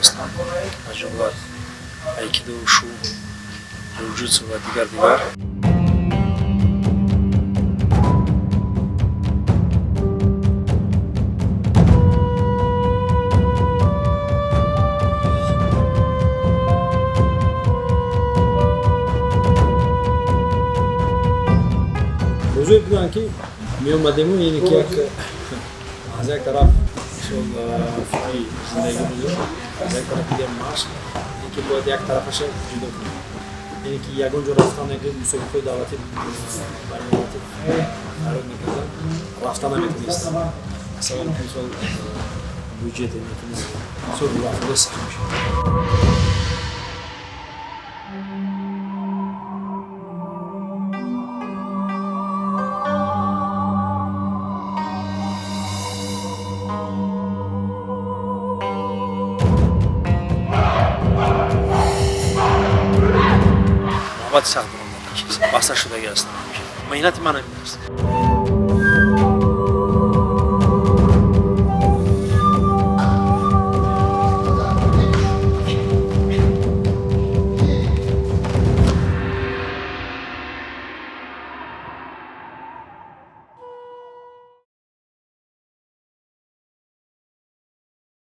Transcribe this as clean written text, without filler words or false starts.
هستم. تجربات айкидо، شو، джиу-джитсу و دیگر. بزرگ بودن که می اومدیم و اینی که از یک طرف شغل فکری زندگی بود، از یک طرف دیدم معاش، اینی که باید یک طرفش جدا کنیم. اینی که یگان جا رفتن که مسابقه دعوتی برنامه‌ات قرار می‌کردن، رفتن نمی‌تونستم. مثلا مثال بودجت نمی‌تونستم. سوال رفتن سخت میشه. وقتی سخت بودم چیز بسته شده هستم. مهنت من نمی‌دونست.